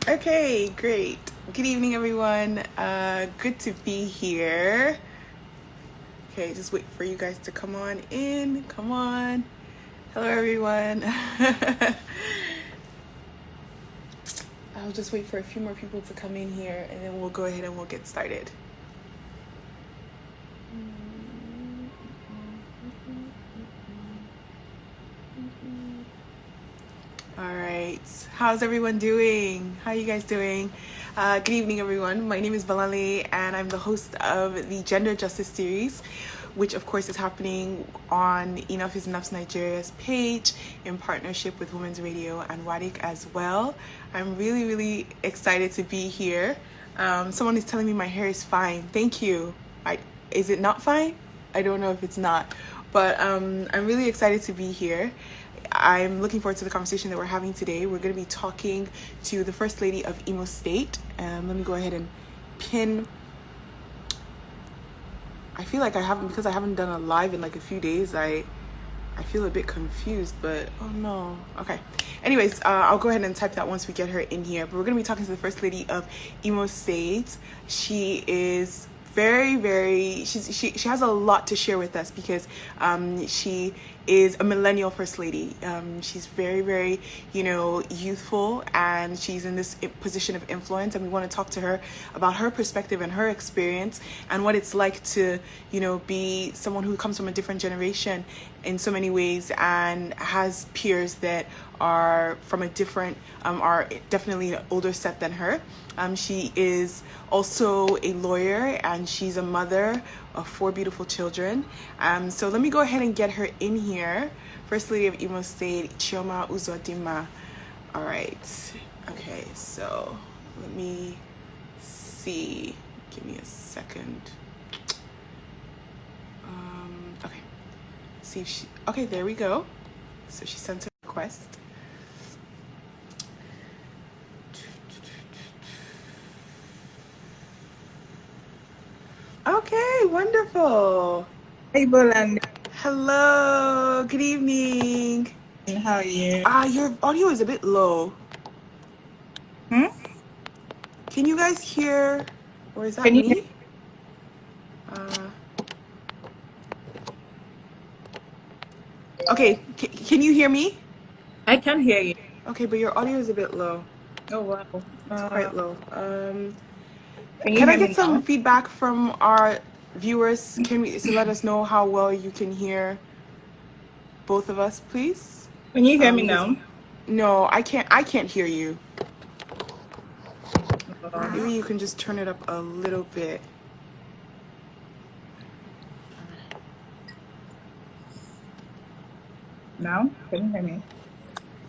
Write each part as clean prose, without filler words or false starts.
Okay, great. Good evening, everyone. Good to be here. Okay, just wait for you guys to come on in. Come on. Hello, everyone. I'll just wait for a few more people to come in here, and then we'll go ahead and we'll get started. All right. How's everyone doing? How are you guys doing? Good evening, everyone. My name is Bolanle, and I'm the host of the Gender Justice Series, which, of course, is happening on Enough is Enough's Nigeria's page in partnership with Women's Radio and WADIC as well. I'm really, really excited to be here. Someone is telling me my hair is fine. Thank you. Is it not fine? I don't know if it's not, but I'm really excited to be here. I'm looking forward to the conversation that we're having today. We're going to be talking to the First Lady of Imo State. Let me go ahead and pin. I feel like because I haven't done a live in like a few days, I feel a bit confused, but oh no. Okay. Anyways, I'll go ahead and type that once we get her in here. But we're going to be talking to the First Lady of Imo State. She is she has a lot to share with us because she is a millennial first lady. She's very youthful, and she's in this position of influence, and we want to talk to her about her perspective and her experience and what it's like to be someone who comes from a different generation in so many ways and has peers that are from a different are definitely an older set than her. She is also a lawyer, and she's a mother of 4 beautiful children. So let me go ahead and get her in here. First Lady of Imo State, Chioma Uzodimma. All right. Okay, so let me see. Give me a second. Okay. See if she... Okay, there we go. So she sent a request. Okay, wonderful. Hey, Bolanle. Hello, good evening. How are you? Your audio is a bit low. Can you guys hear, or is that Can you hear? me? Okay, can you hear me? I can hear you. Okay, but your audio is a bit low. Oh, wow. It's quite low. Can you Can I hear get me some now? feedback from our viewers? To let us know how well you can hear both of us, please? Can you hear me Because now? no, I can't hear you. Uh, Maybe you can just turn it up a little bit. Now? Can you hear me?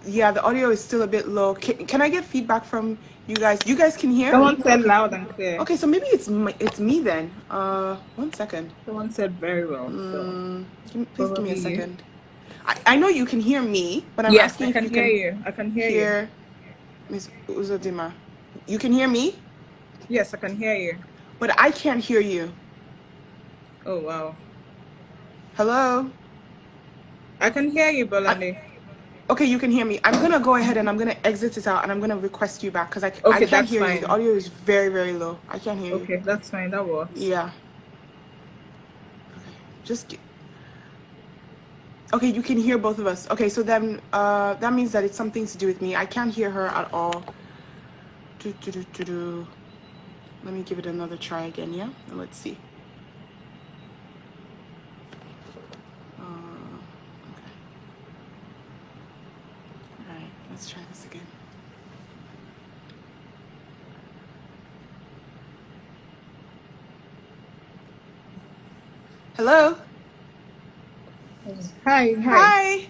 Yeah, the audio is still a bit low. Can I get feedback from you guys? You guys can hear? Someone said Okay. loud and clear. Okay, so maybe it's me then. 1 second. Someone said very well, so Please give me a probably you. second. I know you can hear me, but I'm Yes, asking I if can you hear can you. I can hear you. hear Miss Uzodimma. You can hear me, Yes, I can hear you. but I can't hear you. Oh, wow. Hello? I can hear you, Bolanle. Okay, you can hear me. I'm gonna go ahead and I'm gonna exit it out, and I'm gonna request you back because I Okay, can't that's hear you. The fine. audio is very low. I can't hear you. Okay, that's fine. That works. Yeah. Just okay. You can hear both of us. Okay, so then that means that it's something to do with me. I can't hear her at all. Let me give it another try again. Yeah, and let's see. Okay. All right. Let's try this again. Hello. Hi, hi. Hi.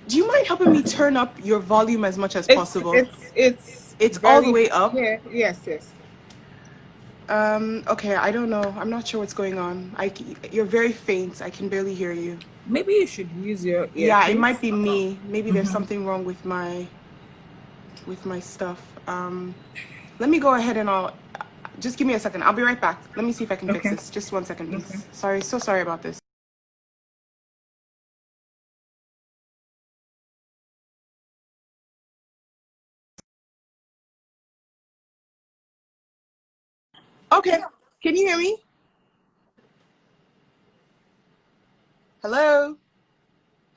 Do you mind helping me turn up your volume as much as It's possible? it's it's It's all the very way up. clear. Yes, yes. Okay, I don't know. I'm not sure what's going on. You're very faint. I can barely hear you. Maybe you should use your Yeah, it might earpiece. be me. Maybe there's something wrong with my stuff. Let me go ahead and I'll just give me a second. I'll be right back. Let me see if I can fix Okay. this. Just 1 second, Okay. please. Sorry, so sorry about this. Okay. Can you hear me? Hello?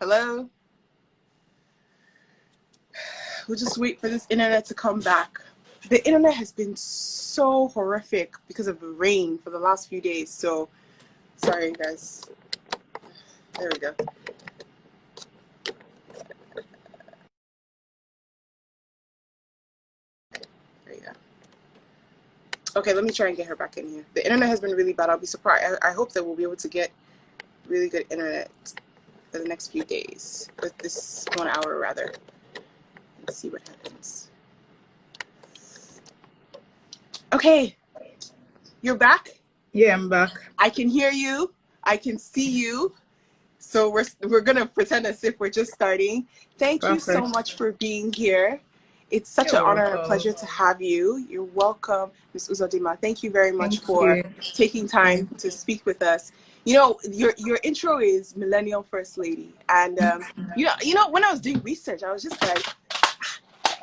Hello? We'll just wait for this internet to come back. The internet has been so horrific because of the rain for the last few days. So, sorry, guys. There we go. There you go. Okay, let me try and get her back in here. The internet has been really bad. I'll be surprised. I hope that we'll be able to get really good internet for the next few days. With this 1 hour, rather. Let's see what happens. Okay. You're back? Yeah, I'm back. I can hear you. I can see you. So we're gonna pretend as if we're just starting. Thank you so Perfect. much for being here. It's such an You're honor and a welcome. pleasure to have you. You're welcome, Ms. Uzodimma. Thank you very much Thank for you. taking time to speak with us. You know, your intro is Millennial First Lady, and when I was doing research, I was just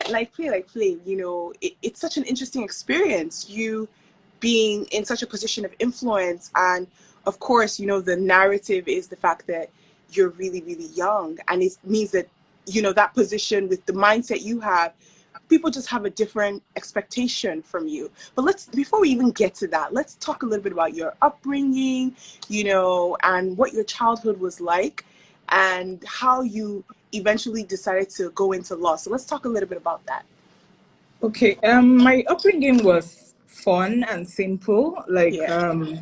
like play. You know, it's such an interesting experience. You being in such a position of influence, and of course, you know, the narrative is the fact that you're really, really young, and it means that, you know, that position with the mindset you have, people just have a different expectation from you. But before we even get to that, let's talk a little bit about your upbringing, you know, and what your childhood was like, and how you eventually decided to go into law. So let's talk a little bit about that. Okay. My upbringing was fun and simple. Like, Yeah.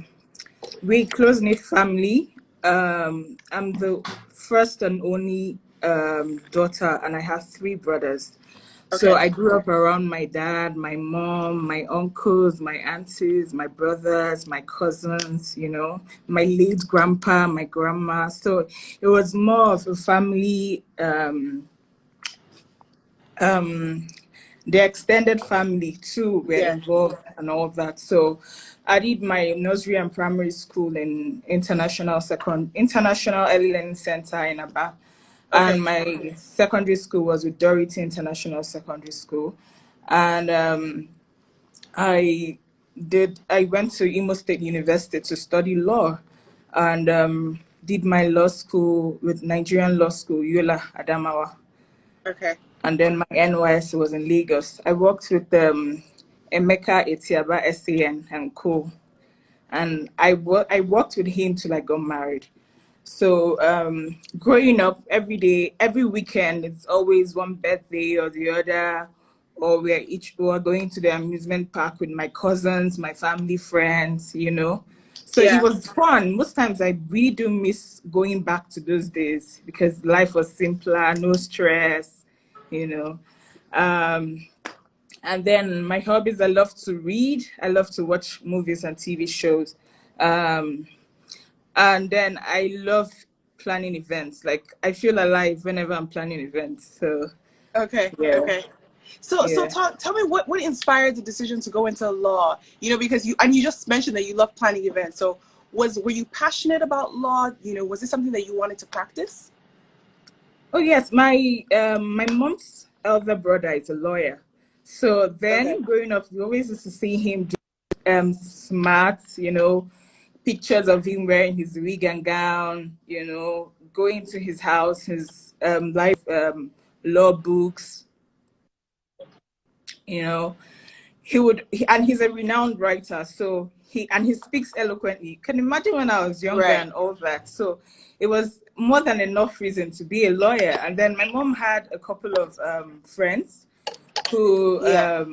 we close knit family. I'm the first and only daughter, and I have three brothers. So Okay. I grew up around my dad, my mom, my uncles, my aunties, my brothers, my cousins, you know, my late grandpa, my grandma. So it was more of a family, the extended family too were Yeah. involved and all of that. So I did my nursery and primary school in International Early Learning Center in Aba. And Okay. my secondary school was with Dorothy International Secondary School. And I went to Imo State University to study law, and did my law school with Nigerian Law School, Yola Adamawa. Okay. And then my NYS was in Lagos. I worked with Emeka Etiaba SAN and co. And I worked with him till I got married. So growing up every day, every weekend, it's always one birthday or the other, or we're going to the amusement park with my cousins, my family friends, you know. So it Yeah. was fun. Most times I really do miss going back to those days because life was simpler, no stress, you know. Um, and then my hobbies, I love to read, I love to watch movies and TV shows. Um, and then I love planning events. Like I feel alive whenever I'm planning events. So Okay. yeah, Okay. So yeah. tell me what inspired the decision to go into law? You know, because you just mentioned that you love planning events. So were you passionate about law? You know, was it something that you wanted to practice? Oh yes, my mom's elder brother is a lawyer. So Okay. then growing up, we always used to see him do smart, you know, pictures of him wearing his wig and gown, you know, going to his house, his life law books, you know. And he's a renowned writer, so he speaks eloquently. Can you imagine when I was younger Right. and all that? So it was more than enough reason to be a lawyer. And then my mom had a couple of friends who Yeah.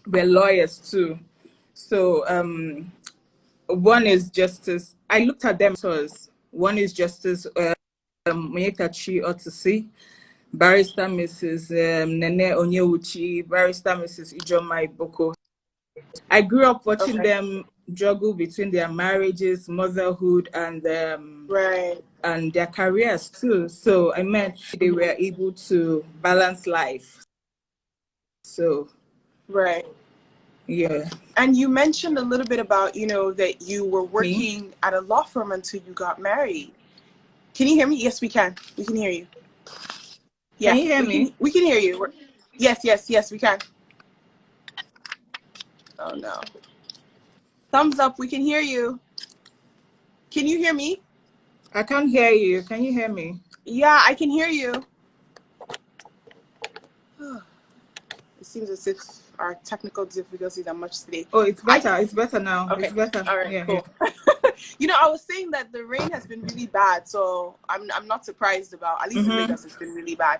were lawyers too. So one is Justice. I looked at them as one is Justice Onyekachi Otusi, Barrister Mrs. Nene Onyewuchi, Barrister Mrs. Ijoma Iboko. I grew up watching Okay. them juggle between their marriages, motherhood, Right. and their careers too. So I meant they Mhm. were able to balance life. So Right. yeah, And you mentioned a little bit about, you know, that you were me. working at a law firm until you got married. Can you hear me? Yes, we can. We can hear you. Can Yeah, you hear me? we can hear you. Yes, we can. Oh no. Thumbs up. We can hear you. Can you hear me? I can't hear you. Can you hear me? Yeah, I can hear you. It seems as if our technical difficulties are much today. Oh, it's better. It's better now. Okay. It's better. All right. Yeah, Cool. You know, I was saying that the rain has been really bad, so I'm not surprised about. At least in yeah. Lagos, it's been really bad.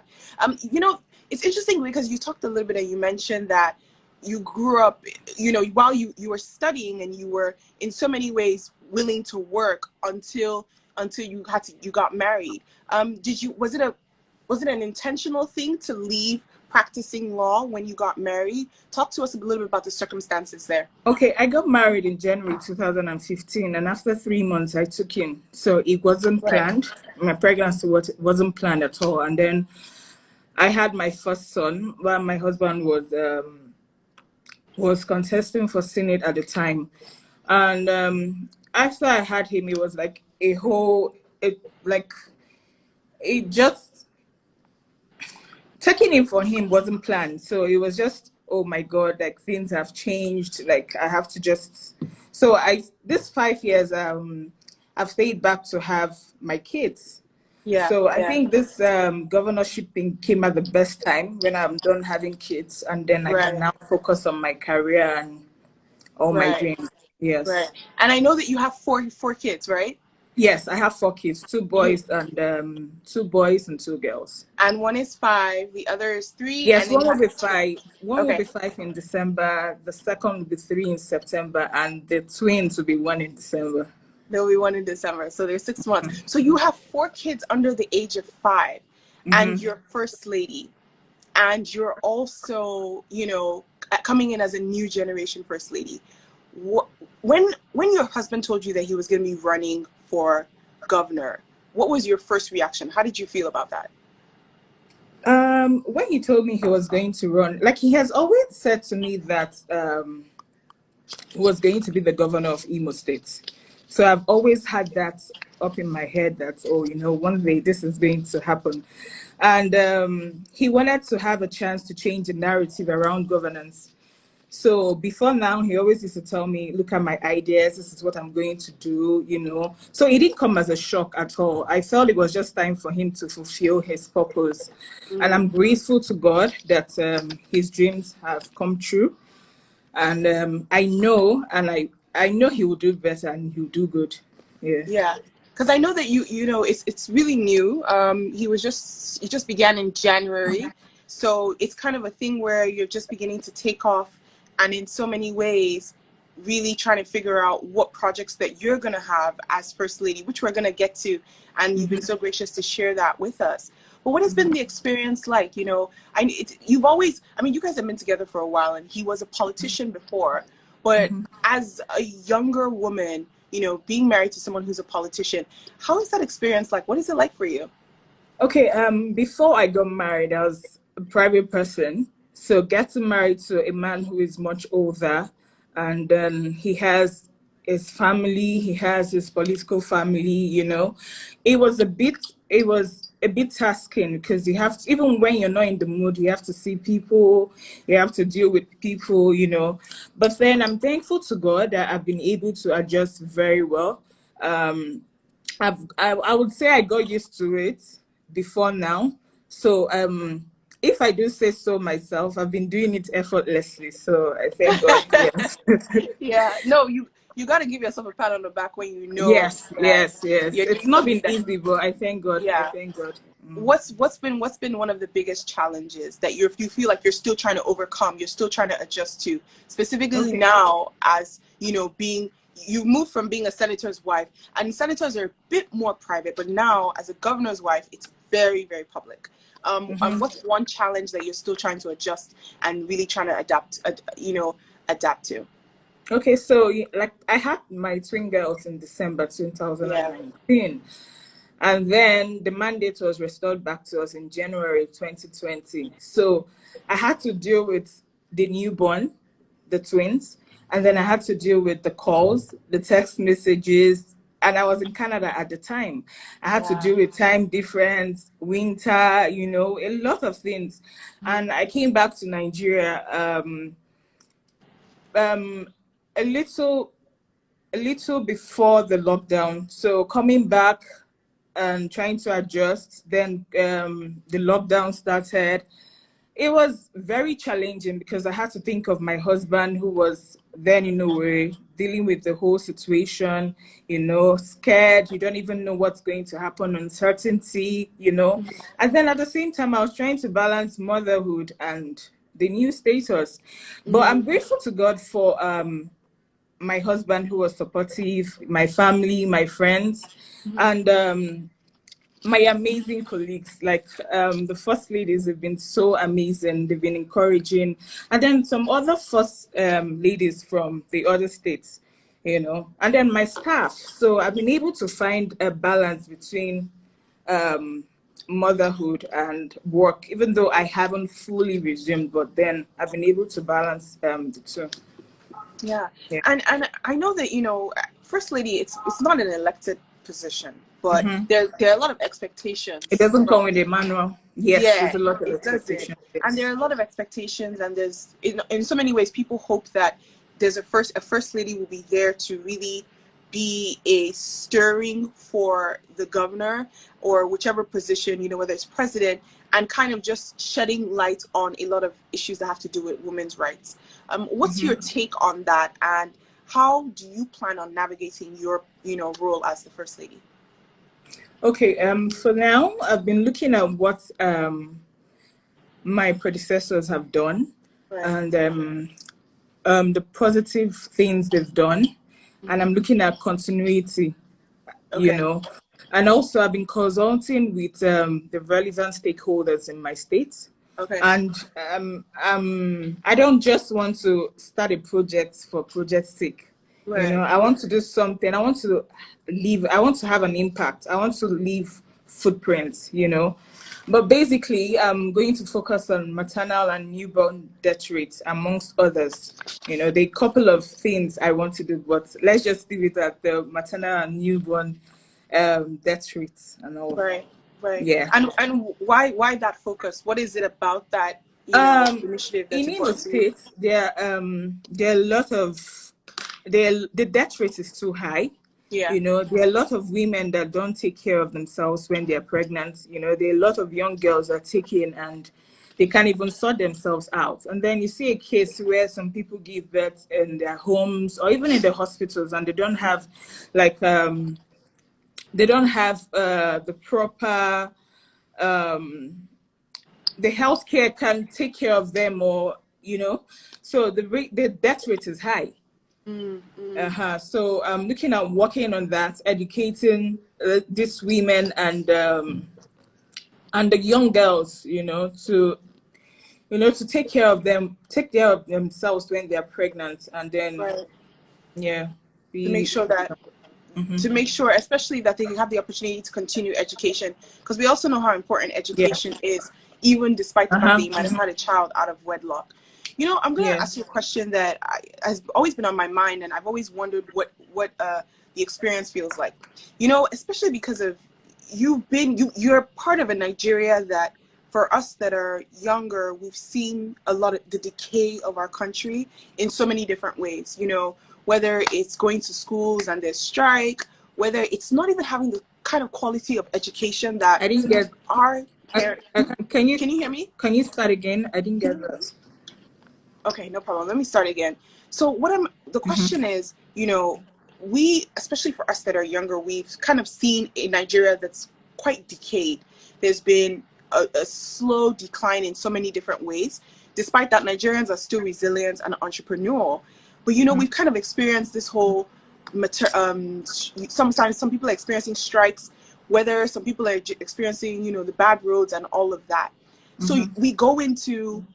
You know, it's interesting because you talked a little bit and you mentioned that you grew up, you know, while you were studying and you were in so many ways willing to work until you got married. Was it an intentional thing to leave practicing law when you got married? Talk to us a little bit about the circumstances there. Okay, I got married in January 2015, and after 3 months, I took in. So it wasn't Right. planned. My pregnancy wasn't planned at all. And then I had my first son while my husband was contesting for Senate at the time. And after I had him, it was like it just taking him for him wasn't planned. So it was just, oh my God, like things have changed. Like I have to just, so this 5 years, I've stayed back to have my kids. Yeah. So I Yeah. think this governorship thing came at the best time when I'm done having kids, and then I can Right. now focus on my career and all my Right. dreams. Right. Yes. And I know that you have four kids, right? Yes, I have 4 kids, two You boys and 2 girls. and one is 5, the other is 3, Yes, and then one you will have be 5. One will okay. be 5 in December. The second will be 3 in September, and the twins will be 1 in December. There'll be one in December, so there's 6 months. So you have 4 kids under the age of 5, and Mm-hmm. you're first lady, and you're also, you know, coming in as a new generation first lady. When your husband told you that he was going to be running for governor, what was your first reaction? How did you feel about that? When he told me he was going to run, like he has always said to me that he was going to be the governor of Imo State. So I've always had that up in my head that, oh, you know, one day this is going to happen. And he wanted to have a chance to change the narrative around governance. So before now, he always used to tell me, look at my ideas, this is what I'm going to do, you know. So it didn't come as a shock at all. I felt it was just time for him to fulfill his purpose. And I'm grateful to God that his dreams have come true. And I know he will do better and he'll do good. Yeah. Yeah, because I know that you know it's really new. It just began in January, so it's kind of a thing where you're just beginning to take off, and in so many ways, really trying to figure out what projects that you're gonna have as first lady, which we're gonna get to, and you've been so gracious to share that with us. But what has been the experience like? You know, you've always, I mean, you guys have been together for a while, and he was a politician before, but as a younger woman, you know, being married to someone who's a politician, how is that experience like? What is it like for you? Okay, before I got married, I was a private person. So getting married to a man who is much older, and he has his family, he has his political family, you know, it was a bit tasking because you have to, even when you're not in the mood, you have to see people, you have to deal with people, you know. But then I'm thankful to God that I've been able to adjust very well. Um, I would say I got used to it before now. So if I do say so myself, I've been doing it effortlessly. So I thank God. Yes. Yeah, no, you got to give yourself a pat on the back when you know Yes, that yes, yes. you're It's doing not something been that, easy, but I thank God. I yeah. thank God. What's been one of the biggest challenges that you feel like you're still trying to overcome, you're still trying to adjust to, specifically Okay. now as, you know, you moved from being a senator's wife, and senators are a bit more private, but now as a governor's wife, it's very, very public. What's one challenge that you're still trying to adjust and really trying to adapt to? Okay, so like I had my twin girls in December Yeah. 2019. And then the mandate was restored back to us in January 2020. So I had to deal with the newborn, the twins, and then I had to deal with the calls, the text messages, and I was in Canada at the time. I had to Yeah. deal with time difference, winter, you know, a lot of things. And I came back to Nigeria a little a little before the lockdown. So coming back and trying to adjust, then the lockdown started. It was very challenging because I had to think of my husband, who was then, in a way, dealing with the whole situation, scared. You don't even know what's going to happen, uncertainty. And then at the same time, I was trying to balance motherhood and the new status. But I'm grateful to God for my husband, who was supportive, my family, my friends, and my amazing colleagues. Like the first ladies have been so amazing. They've been encouraging. And then some other first ladies from the other states, and then my staff. So I've been able to find a balance between motherhood and work, even though I haven't fully resumed, but then I've been able to balance the two. Yeah. Yeah. And I know that, First Lady, it's not an elected position, but there are a lot of It expectations doesn't from, come with a manual. Yes, yeah, there's a lot of it doesn't. expectations. And there Yes. are a lot of expectations, and there's in so many ways people hope that there's a first lady will be there to really be a stirring for the governor or whichever position, whether it's president, and kind of just shedding light on a lot of issues that have to do with women's rights. What's your take on that, and how do you plan on navigating your role as the first lady? Okay, for now, I've been looking at what my predecessors have done, Right. and the positive things they've done, and I'm looking at continuity, you Okay. know. And also, I've been consulting with the relevant stakeholders in my state. Okay. And I don't just want to start a project for project's sake. Right. I want to do something. I want to leave. I want to have an impact. I want to leave footprints. But basically, I'm going to focus on maternal and newborn death rates, amongst others. There are a couple of things I want to do, but let's just leave it at the maternal and newborn death rates and all. Right. Right. Yeah. And why that focus? What is it about that initiative that's In Imo important to you? State, there are a lot of the death rate is too high. Yeah. There are a lot of women that don't take care of themselves when they're pregnant. There are a lot of young girls that take in and they can't even sort themselves out. And then you see a case where some people give birth in their homes or even in the hospitals, and they don't have the proper the healthcare can take care of them, or so the death rate is high. So I'm looking at working on that, educating these women and the young girls, to take care of them, take care of themselves when they're pregnant, and then Right. yeah, To make be sure that to make sure, especially that they have the opportunity to continue education, because we also know how important yeah, education is, even despite the fact that you might have mhm, had a child out of wedlock. I'm going to yeah. ask you a question that has always been on my mind, and I've always wondered what the experience feels like. Especially because of you're part of a Nigeria that, for us that are younger, we've seen a lot of the decay of our country in so many different ways. Whether it's going to schools and there's strike, whether it's not even having the kind of quality of education that I didn't get. our I, parents. I can you Can you hear me? start again? I didn't get that. Okay, no problem. Let me start again. So the question is, we, especially for us that are younger, we've kind of seen a Nigeria that's quite decayed. There's been a slow decline in so many different ways. Despite that, Nigerians are still resilient and entrepreneurial. But we've kind of experienced this whole sometimes some people are experiencing strikes, whether some people are experiencing, the bad roads and all of that. So we go into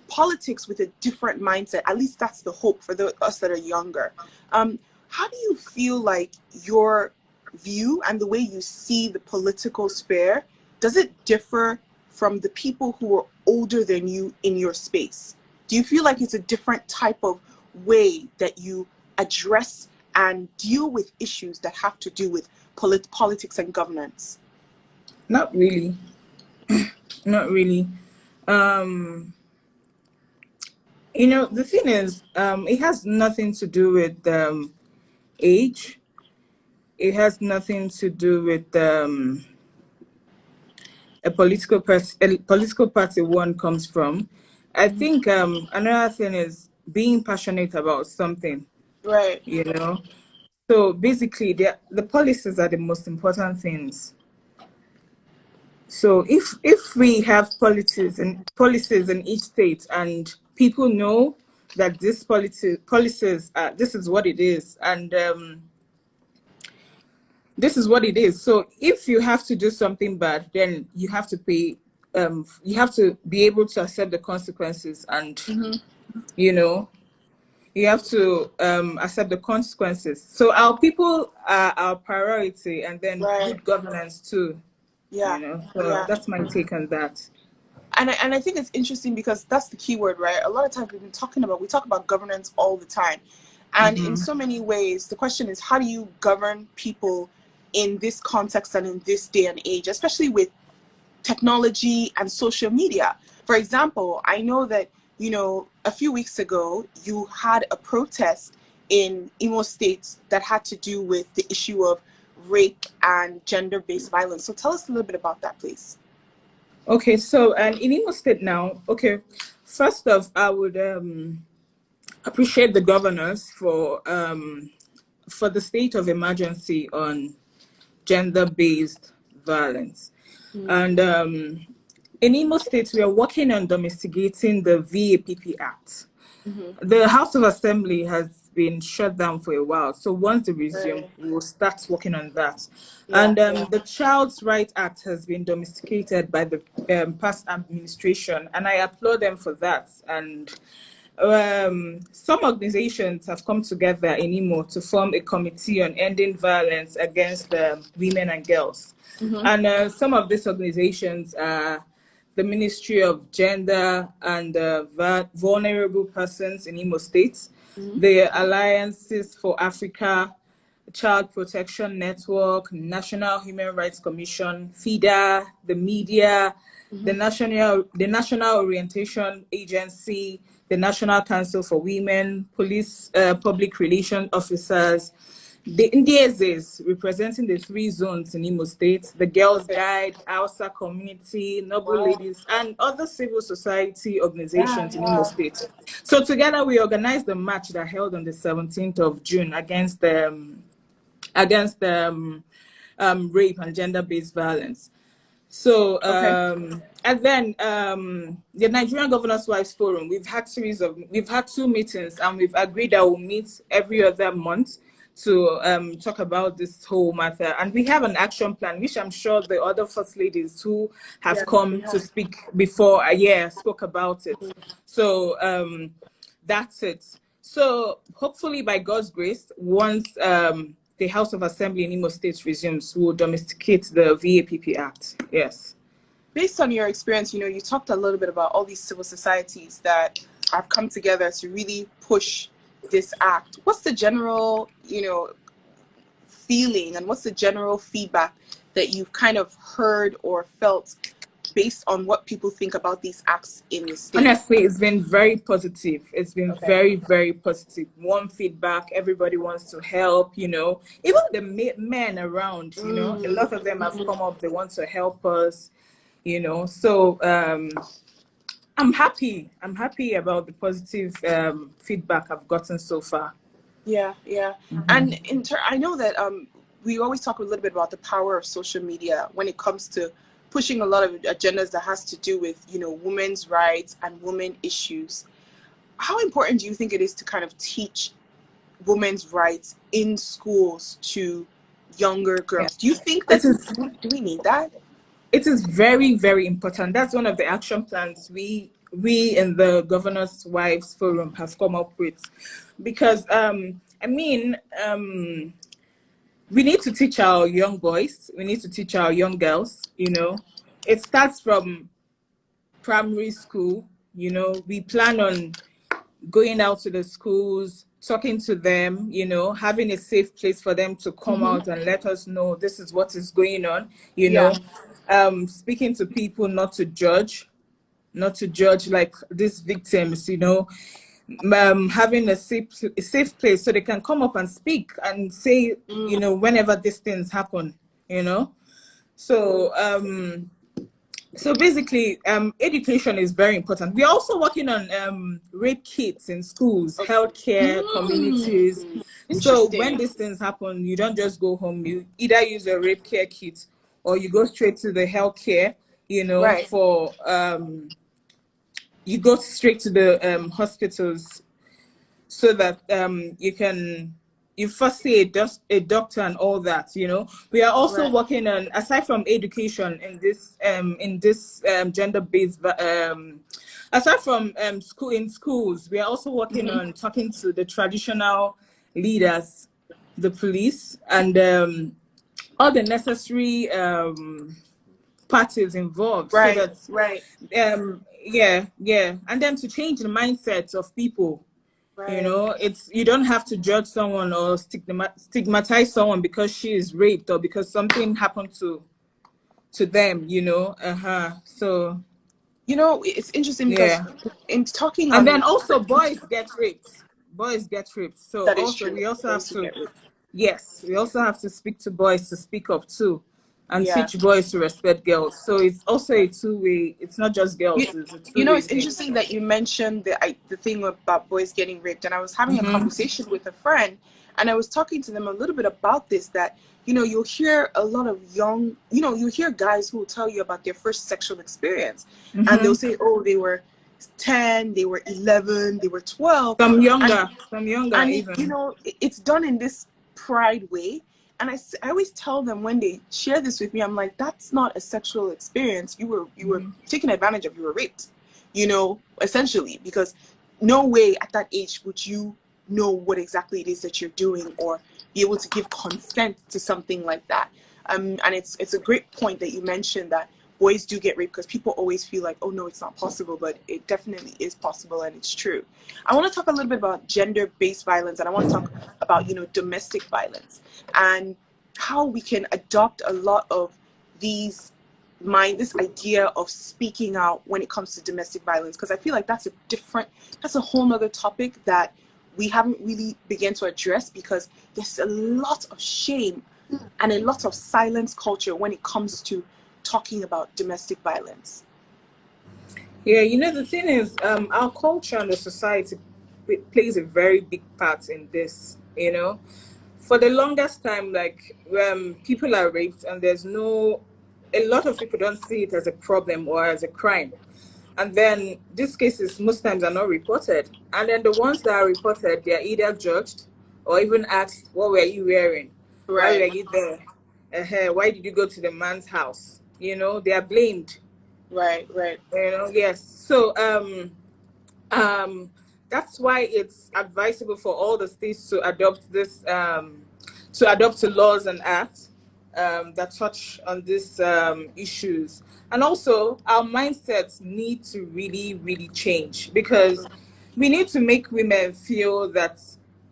politics with a different mindset. At least that's the hope for us that are younger. How do you feel like your view and the way you see the political sphere, does it differ from the people who are older than you in your space? Do you feel like it's a different type of way that you address and deal with issues that have to do with politics and governance? Not really. Not really. The thing is, it has nothing to do with age. It has nothing to do with a political party one comes from. I think another thing is being passionate about something, Right. you know. So basically, the policies are the most important things. So if we have policies in each state, and people know that this policies this is what it is, and this is what it is. So if you have to do something bad, then you have to pay. You have to be able to accept the consequences, and you know you have to accept the consequences. So our people are our priority, and then Right. good governance too. Yeah. So Yeah. that's my take on that. And I think it's interesting because that's the key word, right? A lot of times we talk about governance all the time. And in Mm-hmm. so many ways, the question is, how do you govern people in this context and in this day and age, especially with technology and social media? For example, I know that, a few weeks ago, you had a protest in Imo State that had to do with the issue of rape and gender-based violence. So tell us a little bit about that, please. Okay, so in Imo State now, okay, first off, I would appreciate the governors for the state of emergency on gender-based violence. And in Imo State, we are working on domesticating the VAPP Act. The House of Assembly has been shut down for a while, so once they resume, Right. we'll start working on that. Yeah, And yeah. the Child's Right Act has been domesticated by the past administration, and I applaud them for that. And some organizations have come together in Imo to form a committee on ending violence against women and girls. And some of these organizations are the Ministry of Gender and Vulnerable Persons in Imo State, the Alliances for Africa, Child Protection Network, National Human Rights Commission, FIDA, the media, the National Orientation Agency, the National Council for Women, police, public relation officers, the Indiezes representing the three zones in Imo State, the Girls Okay. Guide, Hausa Community, Noble Wow. Ladies, and other civil society Yeah, organizations in Imo yeah. State. So together we organized the march that held on the 17th of June against rape and gender-based violence. So, Okay. and then the Nigerian Governors' Wives Forum, we've had two meetings, and we've agreed that we'll meet every other month to talk about this whole matter. And we have an action plan, which I'm sure the other first ladies who have Yeah, we come to have. speak before a year spoke about it. So that's it. So hopefully, by God's grace, once the House of Assembly in Imo State resumes, we'll domesticate the VAPP Act. Yes. Based on your experience, you talked a little bit about all these civil societies that have come together to really push this act. What's the general, feeling, and what's the general feedback that you've kind of heard or felt based on what people think about these acts in the state? Honestly, it's been very positive. It's been Okay. very, very positive. Warm feedback. Everybody wants to help, Even the men around, a lot of them have come up. They want to help us, So I'm happy. I'm happy about the positive feedback I've gotten so far. Yeah, yeah. And I know that we always talk a little bit about the power of social media when it comes to pushing a lot of agendas that has to do with, women's rights and women issues. How important do you think it is to kind of teach women's rights in schools to younger Yeah. girls? Do you think It that is do we need that? it is very, very important. That's one of the action plans we in the Governor's Wives Forum have come up with, because we need to teach our young boys, we need to teach our young girls. It starts from primary school. We plan on going out to the schools, talking to them, having a safe place for them to come out and let us know this is what is going on, Yeah. speaking to people, not to judge like these victims, having a safe place so they can come up and speak and say, you know, whenever these things happen, you know. So so basically, education is very important. We're also working on rape kits in schools, healthcare, communities. So when Interesting. these things happen, you don't just go home. You either use a rape care kit or you go straight to the healthcare, you know, Right. for you go straight to the hospitals so that you first see a doctor and all that, you know. We are also Right. working on, aside from education in this gender based aside from schools, we are also working on talking to the traditional leaders, the police, and all the necessary parties involved, so Right. that Right. yeah, and then to change the mindsets of people. You Right. know, it's, you don't have to judge someone or stigmatize someone because she is raped or because something happened to them, you know. So You know, it's interesting because yeah. in talking And then on also boys get raped. Boys get raped. So that is also true. we also have Boys do to, get raped. yes, we also have to speak to boys to speak up too, and Yeah. teach boys to respect girls. So it's also a two-way, it's not just You, girls, it's a you know, two-way it's thing. interesting that you mentioned the thing about boys getting raped, and I was having a conversation with a friend, and I was talking to them a little bit about this. That you'll hear a lot of you hear guys who will tell you about their first sexual experience, and they'll say, oh, they were 10, they were 11, they were 12, and Some younger and even. it's done in this pride way. And I always tell them when they share this with me, I'm like, that's not a sexual experience. You were taken advantage of. You were raped, essentially, because no way at that age would you know what exactly it is that you're doing or be able to give consent to something like that. And it's a great point that you mentioned that boys do get raped, because people always feel like, oh no, it's not possible, but it definitely is possible, and it's true. I want to talk a little bit about gender-based violence, and I want to talk about domestic violence, and how we can adopt a lot of this idea of speaking out when it comes to domestic violence, because I feel like that's a whole nother topic that we haven't really begun to address, because there's a lot of shame and a lot of silence culture when it comes to talking about domestic violence. Yeah, you know, the thing is, our culture and the society plays a very big part in this, you know. For the longest time, like, people are raped and a lot of people don't see it as a problem or as a crime. And then these cases most times are not reported. And then the ones that are reported, they are either judged or even asked, what were you wearing? Why were Right, you there? Why did you go to the man's house? You know, they are blamed. right, right. You know, yes. So um that's why it's advisable for all the states to adopt laws and acts that touch on these issues. And also our mindsets need to really, really change, because we need to make women feel that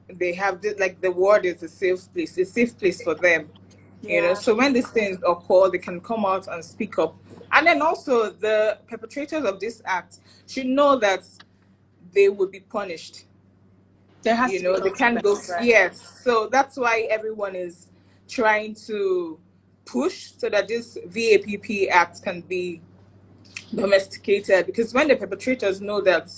they have like the world is a safe place for them, you know. Yeah, So when these things occur, they can come out and speak up. And then also the perpetrators of this act should know that they will be punished. there has You to be know, they can't go. consequences, right? Yes. So that's why everyone is trying to push so that this VAPP act can be domesticated, because when the perpetrators know that,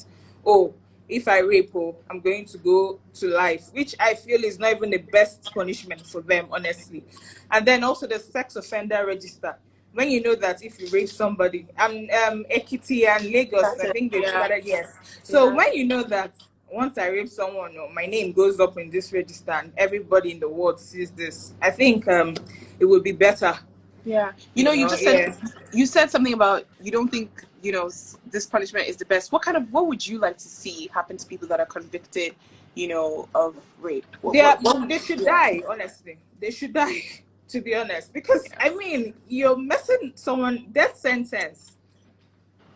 oh, if I rape, oh, I'm going to go to life, which I feel is not even the best punishment for them, honestly. And then also the sex offender register. When you know that if you rape somebody, Ekiti and Lagos, That's I it. think they've Yeah, started, yes. So yeah, when you know that once I rape someone, oh, my name goes up in this register and everybody in the world sees this, I think it would be better, yeah. you You know, just said yeah. something about you don't think this punishment is the best. What would you like to see happen to people that are convicted, of rape? They should Yeah, die, honestly. They should die, to be honest. Because yeah. I mean, you're messing someone death sentence.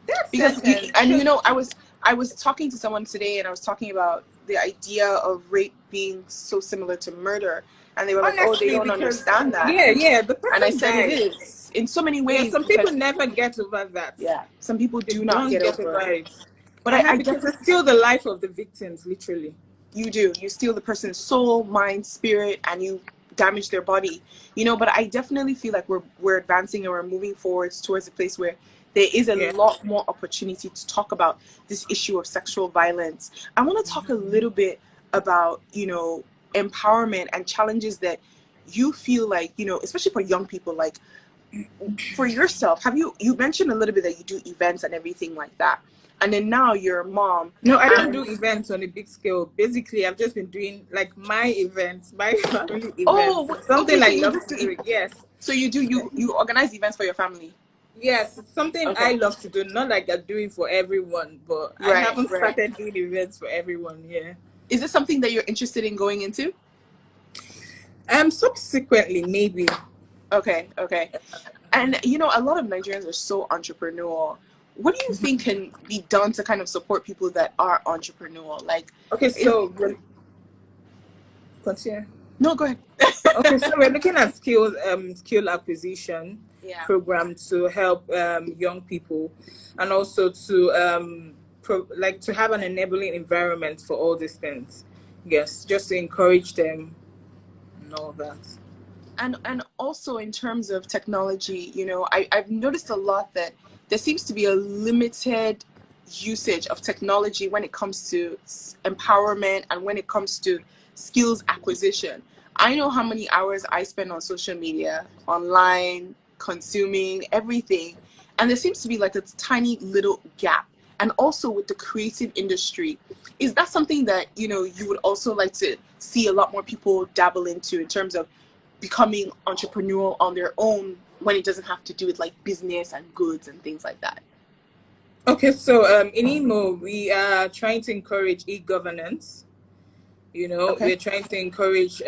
Death Because sentence and should. I was talking to someone today, and I was talking about the idea of rape being so similar to murder, and they were like, oh, they Honestly, don't because understand that. yeah, the And I person said it died. is in so many Yeah, ways, some people because never get over that. yeah, some people They do not don't get get over over it. it. But I have, I because definitely, it's still the life of the victims, literally. you steal the person's soul, mind, spirit, and you damage their body, but I definitely feel like we're advancing and we're moving forwards towards a place where there is a Yeah. lot more opportunity to talk about this issue of sexual violence. I want to talk a little bit about empowerment and challenges that you feel like, especially for young people, like for yourself. Have you mentioned a little bit that you do events and everything like that, and then now you're a mom. No, I don't And do events on a big scale. Basically, I've just been doing like my events, my family events. oh, It's okay, something so I you love just to do do. Yes. so you organize events for your family. Yes, it's something Okay. I love to do. Not like I'm doing for everyone, but I Right, haven't right. started doing events for everyone. Yeah. Is this something that you're interested in going into? Subsequently, maybe. Okay, okay. And a lot of Nigerians are so entrepreneurial. What do you think can be done to kind of support people that are entrepreneurial? Like, Okay, is so continue. no, go ahead. Okay, so we're looking at skill acquisition Yeah. program to help young people, and also to like to have an enabling environment for all these things. Yes, just to encourage them and all that. And also in terms of technology, I've noticed a lot that there seems to be a limited usage of technology when it comes to empowerment and when it comes to skills acquisition. I know how many hours I spend on social media, online, consuming everything, and there seems to be like a tiny little gap. And also with the creative industry, is that something that you would also like to see a lot more people dabble into in terms of becoming entrepreneurial on their own when it doesn't have to do with like business and goods and things like that? Okay, so in Imo, we are trying to encourage e-governance. Okay. We're trying to encourage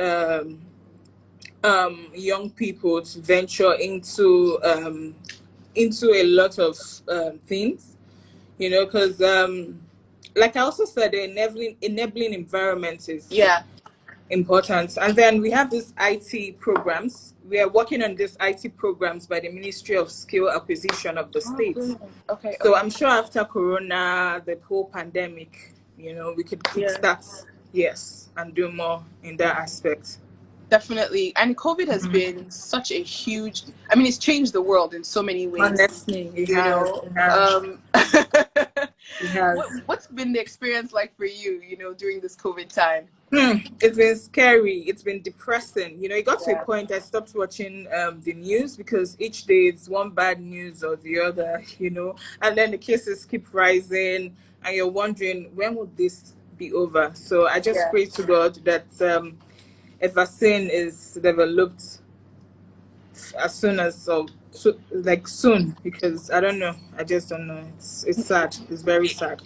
young people to venture into a lot of things. Because like I also said, the enabling environment is Yeah. important. And then we have these IT programs. We are working on these IT programs by the Ministry of Skill Acquisition of the Oh, state. brilliant. Okay, So okay. I'm sure after Corona, the whole pandemic, we could Yeah. kickstart, yes, and do more in that aspect. Definitely. And COVID has been such a huge, I mean, it's changed the world in so many ways, Honestly, it you has. know. It has. It has. What's been the experience like for you, during this COVID time? It's been scary. It's been depressing. It got to a Yeah. point I stopped watching the news because each day it's one bad news or the other. And then the cases keep rising, and you're wondering when will this be over. So I just Yeah. pray to God that a vaccine is developed as soon as like soon, because I don't know. I just don't know. It's sad. It's very sad.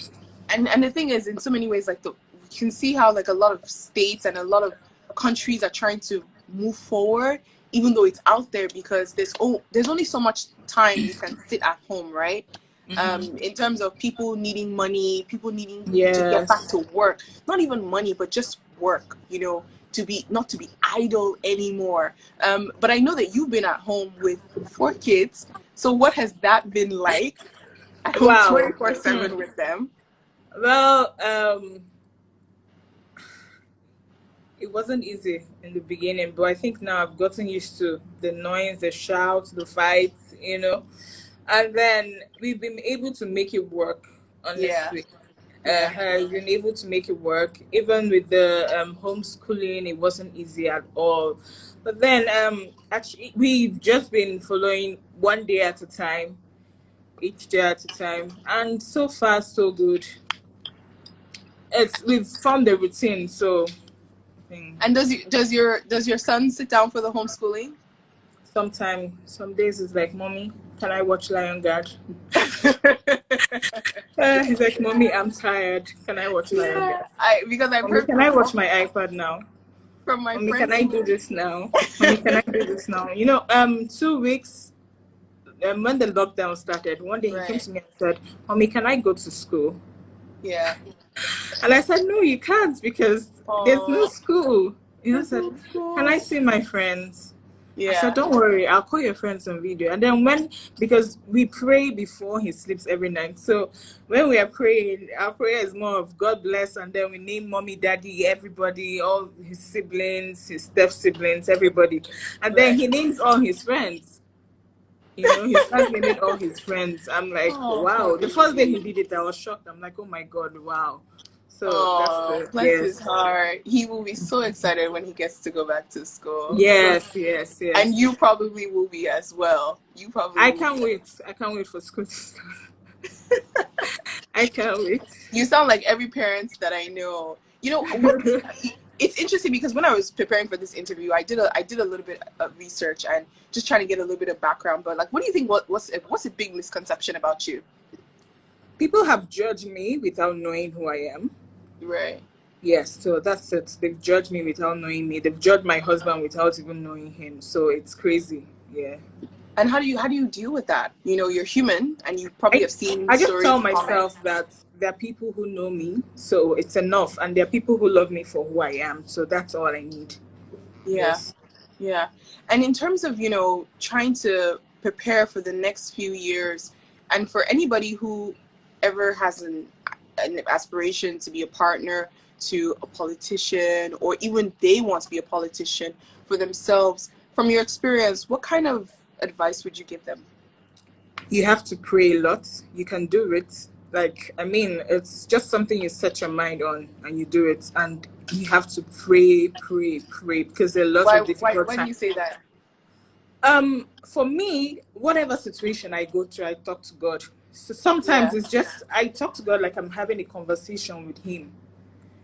And the thing is, in so many ways, like you can see how like a lot of states and a lot of countries are trying to move forward, even though it's out there, because there's only so much time you can sit at home, right? In terms of people needing money, people needing to get back Yes. to work, not even money, but just work, to be not to be idle anymore. But I know that you've been at home with 4 kids. So what has that been like at home Wow. 24/7 with them? Well, it wasn't easy in the beginning, but I think now I've gotten used to the noise, the shouts, the fights. And then we've been able to make it work, Yeah. honestly. Yeah. Has been able to make it work. Even with the homeschooling, it wasn't easy at all. But then actually, we've just been following one day at a time, each day at a time. And so far, so good. We've formed a routine, so And does your son sit down for the homeschooling? sometimes, some days it's like, Mommy, can I watch Lion Guard? He's like, Mommy, I'm tired. Can I watch Lion Yeah, Guard? because I've Mommy, heard can I watch my iPad now? from my Mommy, can friends I who do this now? Mommy, can I do this now? 2 weeks when the lockdown started, one day he came right. to me and said, Mommy, can I go to school? Yeah. And I said, no, you can't, because there's no Oh, school. He there's said, no can I school. see my friends? I said, Yeah. don't worry, I'll call your friends on video. And then because we pray before he sleeps every night. So when we are praying, our prayer is more of God bless. And then we name mommy, daddy, everybody, all his siblings, his step siblings, everybody. And then Right. he names all his friends. You know, he starts naming all his friends. I'm like, Oh, poor wow. The first day he baby. did it, I was shocked. I'm like, oh my God, wow. So that's Oh, the, bless his yes. heart. He will be so excited when he gets to go back to school. So, Yes, yes, and yes. you probably will be as well. You probably I will can't be. wait. I can't wait for school to start. I can't wait. You sound like every parent that I know. You know what? It's interesting because when I was preparing for this interview, I did a little bit of research and just trying to get a little bit of background. But like, what do you think? What's a big misconception about you? People have judged me without knowing who I am. Right. Yes, so that's it. They've judged me without knowing me. They've judged my husband without even knowing him. So it's crazy. Yeah. And how do you deal with that? You know, you're human, and you probably I have seen I just stories tell and comments. myself that there are people who know me, so it's enough, and there are people who love me for who I am. So that's all I need. Yeah. Yes. Yeah. And in terms of, trying to prepare for the next few years, and for anybody who ever has an aspiration to be a partner to a politician, or even they want to be a politician for themselves, from your experience, what kind of advice would you give them? You have to pray a lot. You can do it. Like, I mean, it's just something you set your mind on and you do it. And you have to pray, pray, pray because there are lots Why of why difficult why do times. you say that? For me, whatever situation I go through, I talk to God. So sometimes Yeah. it's just I talk to God like I'm having a conversation with Him.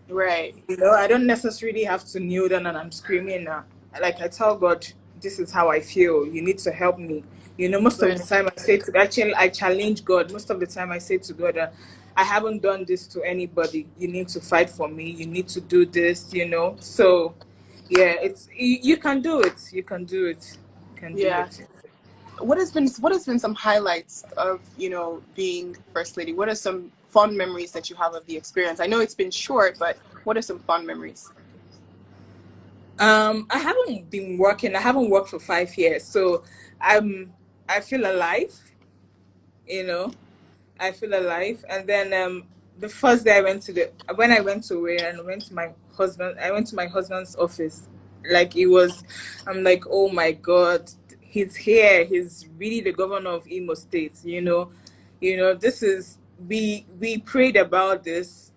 Right. You know, I don't necessarily have to kneel down and I'm screaming. Like I tell God, this is how I feel. You need to help me. You know, most of the Right. time I say to actually I challenge God. Most of the time I say to God, I haven't done this to anybody. You need to fight for me. You need to do this. You know, so yeah, you can do it. You can do it. You can do Yeah. it. What has been some highlights of being first lady? What are some fond memories that you have of the experience? I know it's been short, but what are some fond memories? I haven't been working. I haven't worked for 5 years, so I'm. I feel alive. You know, I feel alive. And then the first day I went to the when I went to where and went to my husband. I went to my husband's office. Like it was, I'm like, oh my God, he's here. He's really the governor of Imo State. This is we prayed about this.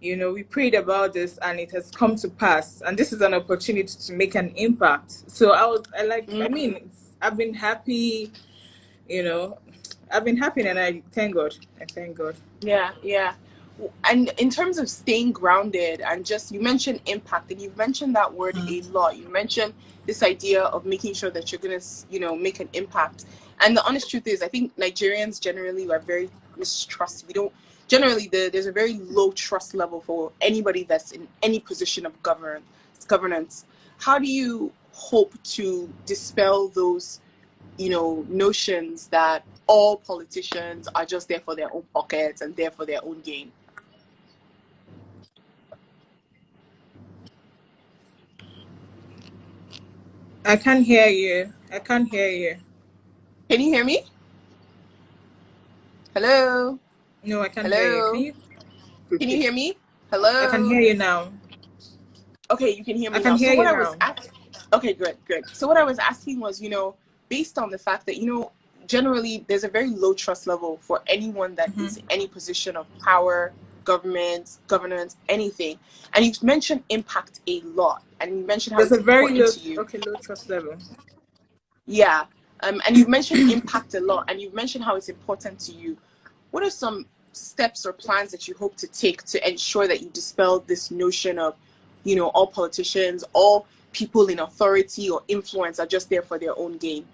We prayed about this and it has come to pass. And this is an opportunity to make an impact. So I mean, I've been happy, you know, I've been happy and I thank God. I thank God. Yeah, yeah. And in terms of staying grounded and just, you mentioned impact, and you've mentioned that word a lot. You mentioned this idea of making sure that you're going to, make an impact. And the honest truth is, I think Nigerians generally are very mistrust. We don't, generally, there's a very low trust level for anybody that's in any position of governance. How do you hope to dispel those notions that all politicians are just there for their own pockets and there for their own gain? I can't hear you. I can't hear you. Can you hear me? Hello? No, I can't hear you. Can Hello? you Can you repeat? hear me? I can Hello? hear you now. Okay, you can hear I me can now. hear So what you I was now. asking, okay, good, good. So what I was asking was, based on the fact that, generally there's a very low trust level for anyone that is in any position of power, government, governance, anything. And you've mentioned impact a lot, and you mentioned how There's it's a very important low, to you. okay, low trust level. Yeah. And you've mentioned impact a lot, and you've mentioned how it's important to you. What are some steps or plans that you hope to take to ensure that you dispel this notion of, all politicians, all people in authority or influence are just there for their own gain?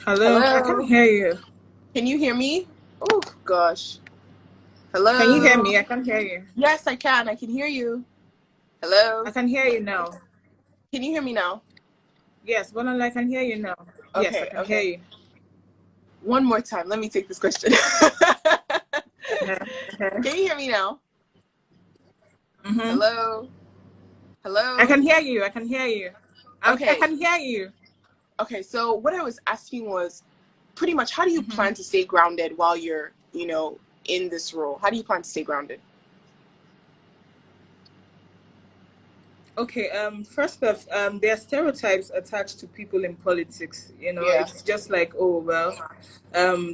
Hello, I can Hello? hear you. Can you hear me? Oh, gosh. Can you hear Hello? me? I can hear you. Yes, I can. I can hear you. Hello? I can hear you now. Can you hear me now? Yes, Bolanle, I can hear you now. Yes, I Okay, can hear okay. you. One more time. Let me take this question. Uh-huh. Uh-huh. Can you hear me now? Mm-hmm. Hello? I Hello? can hear you. I can hear you. I Okay. can hear you. Okay. So what I was asking was pretty much how do you Hmm. plan to stay grounded while you're, in this role? How do you plan to stay grounded? Okay, first off, there are stereotypes attached to people in politics. Yeah. It's just like, oh, well,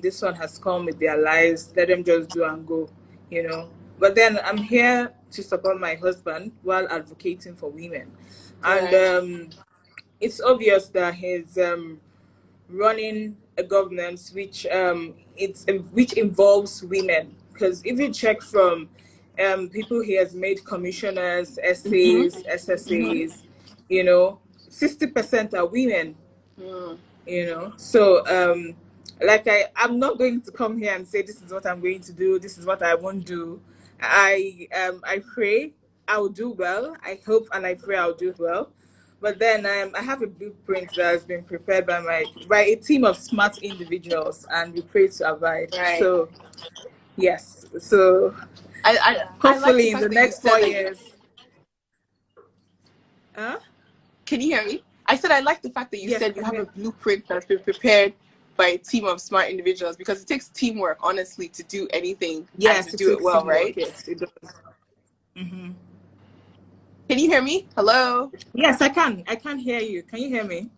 this one has come with their lives, let them just do and go, you know. But then I'm here to support my husband while advocating for women. And Right. it's obvious that he's running a governance which involves women. Because if you check from people he has made commissioners, Mm-hmm. SAs, SSAs, you know, 60% are women, Mm. So like I'm not going to come here and say this is what I'm going to do, this is what I won't do. I pray I'll do well. I hope and I pray I'll do well. But then I have a blueprint that has been prepared by a team of smart individuals, and we pray to abide. Right. So yes, so I like the hopefully in fact the that you next said 4 years. Huh? can you hear me? I said I like the fact that you Yes, I said you can have a hear. blueprint that's been prepared by a team of smart individuals because it takes teamwork, honestly, to do anything and to Yes, it do it takes well, teamwork. right? Yes, it does. Hmm. Can you hear me? Hello? Yes, I can. I can hear you. Can you hear me?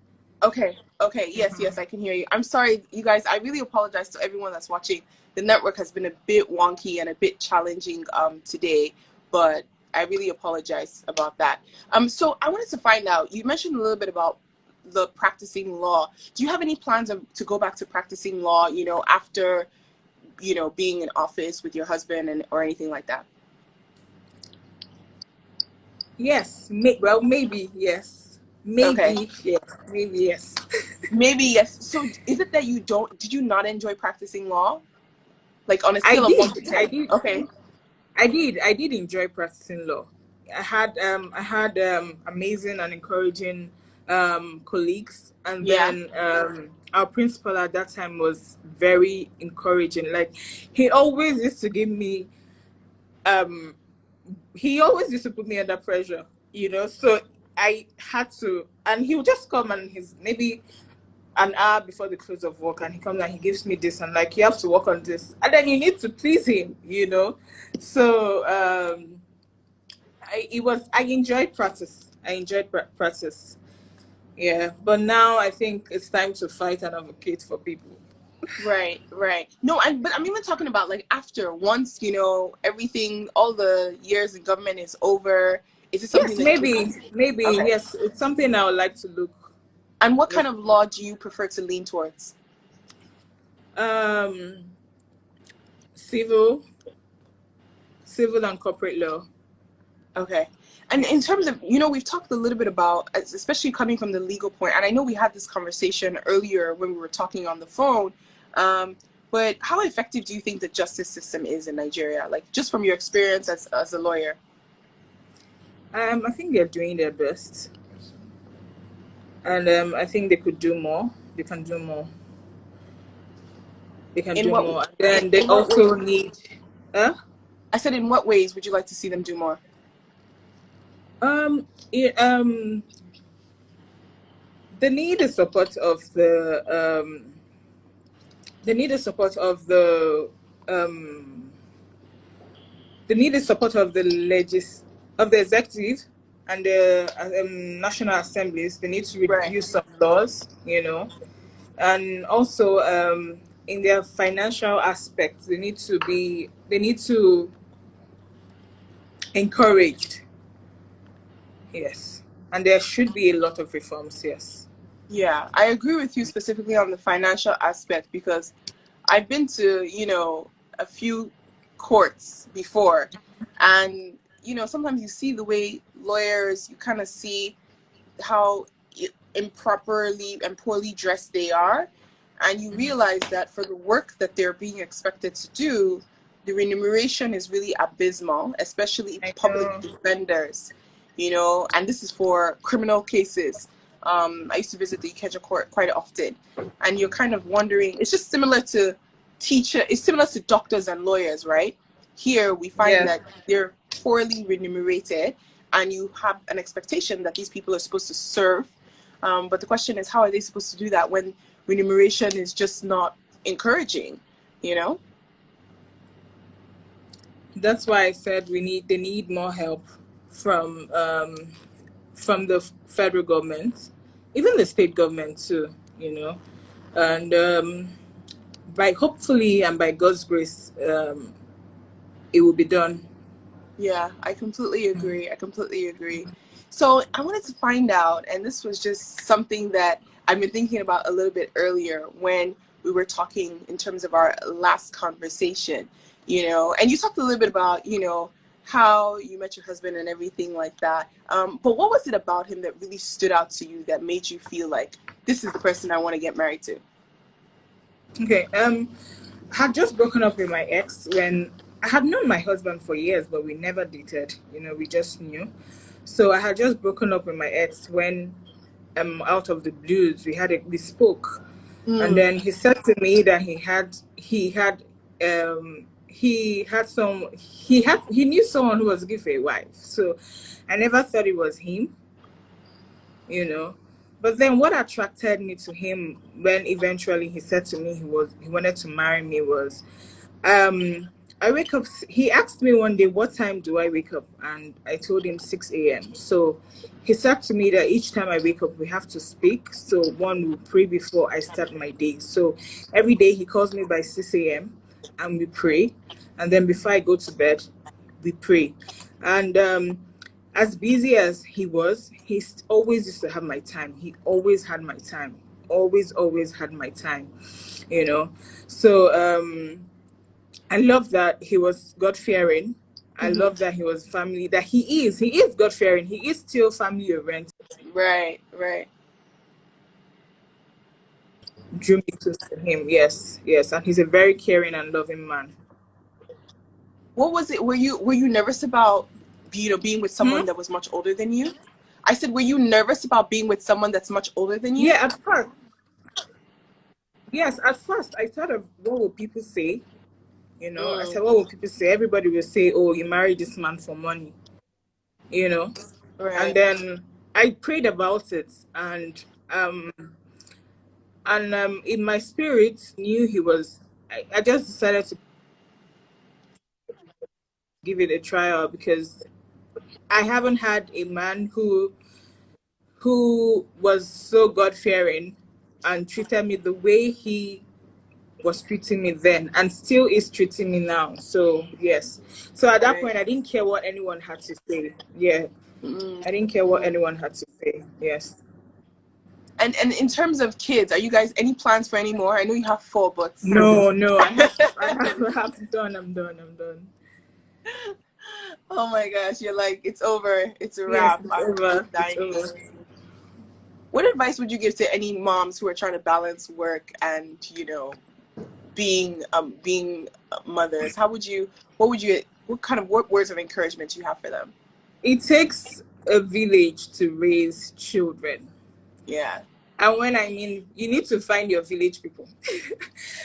Okay, okay, yes, I can hear you. I'm sorry, you guys, I really apologize to everyone that's watching. The network has been a bit wonky and a bit challenging today, but I really apologize about that. So I wanted to find out, you mentioned a little bit about the practicing law. Do you have any plans to go back to practicing law, after, being in office with your husband or anything like that? Yes. Well, maybe yes. Okay. Maybe yes. Maybe yes. Maybe yes. So is it that did you not enjoy practicing law? Like on a I scale of one did. to I ten. did. Okay. I did enjoy practicing law. I had amazing and encouraging colleagues, and Yeah. then our principal at that time was very encouraging. Like he always used to give me um he always used to put me under pressure, so I had to, and he would just come, and he's maybe an hour before the close of work, and he comes and he gives me this, and like, you have to work on this, and then you need to please him. So I enjoyed practice. I enjoyed practice. Yeah, but now I think it's time to fight and advocate for people. Right, right. No, but I'm even talking about like after once, everything, all the years in government is over. Is it something Yes, that you would maybe okay. yes, it's something I would like to And what kind look of law do you prefer to lean towards? um civil civil and corporate law. Okay. And in Yes. terms of, we've talked a little bit about, especially coming from the legal point, and I know we had this conversation earlier when we were talking on the phone, but how effective do you think the justice system is in Nigeria? Like, just from your experience as a lawyer? I think they're doing their best, and I think they could do more. They can do more. They can In do what, more. And then they in what ways? also need. Uh, I said, in what ways would you like to see them do more? um, it, um, they need the support of they need the support of um, they need the support of the executive and the national assemblies. They need to Right. review some laws. And also in their financial aspects, they need to encouraged. Yes, and there should be a lot of reforms. Yes. Yeah, I agree with you specifically on the financial aspect because I've been to, a few courts before. And, sometimes you see the way lawyers, you kind of see how improperly and poorly dressed they are. And you realize that for the work that they're being expected to do, the remuneration is really abysmal, especially I public know. defenders, and this is for criminal cases. I used to visit the Ikeja court quite often, and you're kind of wondering, it's just similar to it's similar to doctors and lawyers, right? Here we find Yeah. that they're poorly remunerated, and you have an expectation that these people are supposed to serve. But the question is, how are they supposed to do that when remuneration is just not encouraging, you know? That's why I said they need more help from the federal government, even the state government too, you know. And by hopefully and by God's grace, it will be done. Yeah, I completely agree. I completely agree. So I wanted to find out, and this was just something that I've been thinking about a little bit earlier when we were talking in terms of our last conversation, you know, and you talked a little bit about, you know, how you met your husband and everything like that. But what was it about him that really stood out to you that made you feel like this is the person I want to get married to? Okay. I had just broken up with my ex when I had known my husband for years, but we never dated. You know, we just knew. So I had just broken up with my ex when, out of the blues, we spoke, and Mm, then he said to me that he knew someone who was looking for a wife. So I never thought it was him, you know. But then what attracted me to him when eventually he said to me he wanted to marry me was, um I wake up. He asked me one day, what time do I wake up? And I told him 6 a.m. So he said to me that each time I wake up, we have to speak. So one will pray before I start my day. So every day he calls me by 6 a.m. and we pray. And then before I go to bed, we pray. And as busy as he was, always used to have my time. He always had my time. Always had my time, you know. So I love that he was God fearing. I mhm. love that he was family, that he is God fearing. He is still family oriented. Right, right. Drew me close to him. Yes, yes. And he's a very caring and loving man. What was it? Were you nervous about, you know, being with Hmm? someone that was much older than you? I said, were you nervous about being with someone that's much older than you? Yeah, at first. Yes, at first I thought of what will people say. You know, I Mm, said, what will people say? Everybody will say, oh, you married this man for money, you know. And right. then I prayed about it, um in my spirit knew he was. I just decided to give it a trial because I haven't had a man who was so God fearing and treated me the way he was treating me then and still is treating me now. So yes. So at that Right. point I didn't care what anyone had to say. Yeah. Mm, I didn't care what mm. anyone had to say. Yes. And in terms of kids, are you guys any plans for any more? I know you have four, but No, no, I'm done, I'm done. oh my gosh, you're like, it's over, it's a Yes, wrap. it's I'm over. It's dying. over. What advice would you give to any moms who are trying to balance work and, you know, being mothers? What kind of what words of encouragement do you have for them? It takes a village to raise children. Yeah. And when I mean, you need to find your village people.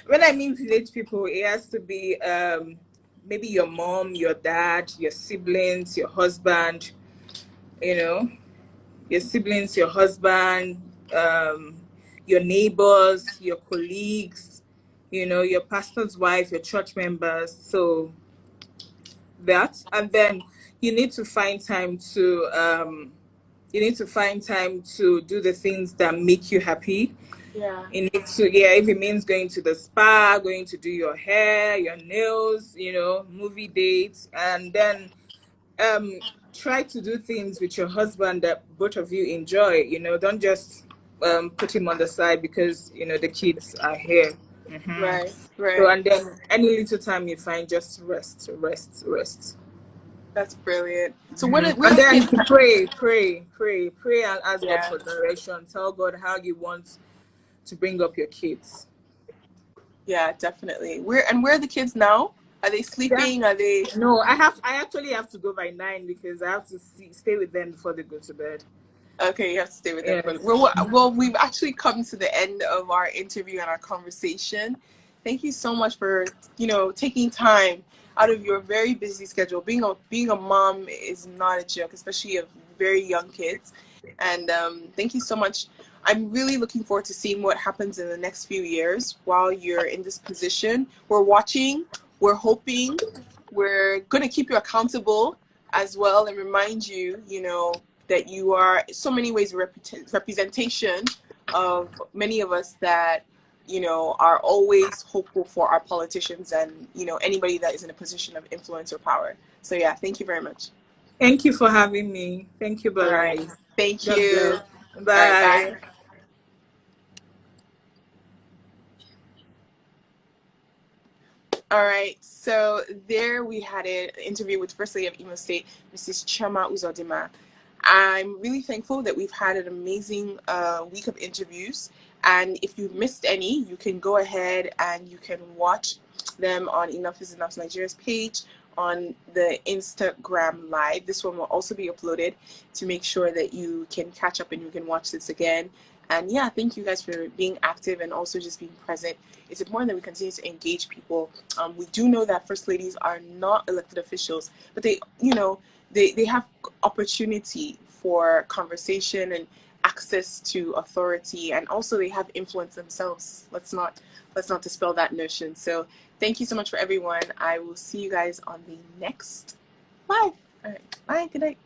When I mean village people, it has to be maybe your mom, your dad, your siblings, your husband, you know, your siblings, your husband, um, your neighbors, your colleagues, you know, your pastor's wife, your church members. So that, and then you need to find time to do the things that make you happy. Yeah. You need to, yeah, if it means going to the spa, going to do your hair, your nails, you know, movie dates, and then um try to do things with your husband that both of you enjoy. You know, don't just put him on the side because you know the kids are here. Hmm. Right. So Right. and then any little time you find, just rest. That's brilliant. So where And are the then kids? to pray and ask God Yeah. for direction. Tell God how you want to bring up your kids. Yeah, definitely. Where are the kids now? Are they Yeah. sleeping? Are they No, I actually have to go by 9 because I have to stay with them before they go to bed. okay? You have to stay with them for. Yes. Well, we've actually come to the end of our interview and our conversation. Thank you so much for taking time out of your very busy schedule. Being a mom is not a joke, especially of very young kids. And thank you so much. I'm really looking forward to seeing what happens in the next few years while you're in this position. We're watching, we're hoping, we're going to keep you accountable as well and remind you, that you are so many ways representation of many of us that, are always hopeful for our politicians and, anybody that is in a position of influence or power. So yeah, thank you very much. Thank you for having me. Thank you, All right. Bolanle. Thank God you. bless. All right. Bye. Bye. All right, so there we had an interview with First Lady of Imo State, Mrs. Chioma Uzodimma. I'm really thankful that we've had an amazing week of interviews. And if you've missed any, you can go ahead and you can watch them on Enough is Enough Nigeria's page on the Instagram live. This one will also be uploaded to make sure that you can catch up and you can watch this again. And yeah, thank you guys for being active and also just being present. It's important that we continue to engage people. We do know that first ladies are not elected officials, but they have opportunity for conversation and access to authority, and also they have influence themselves. Let's not dispel that notion. So thank you so much for everyone. I will see you guys on the next live. All right, bye. Good night.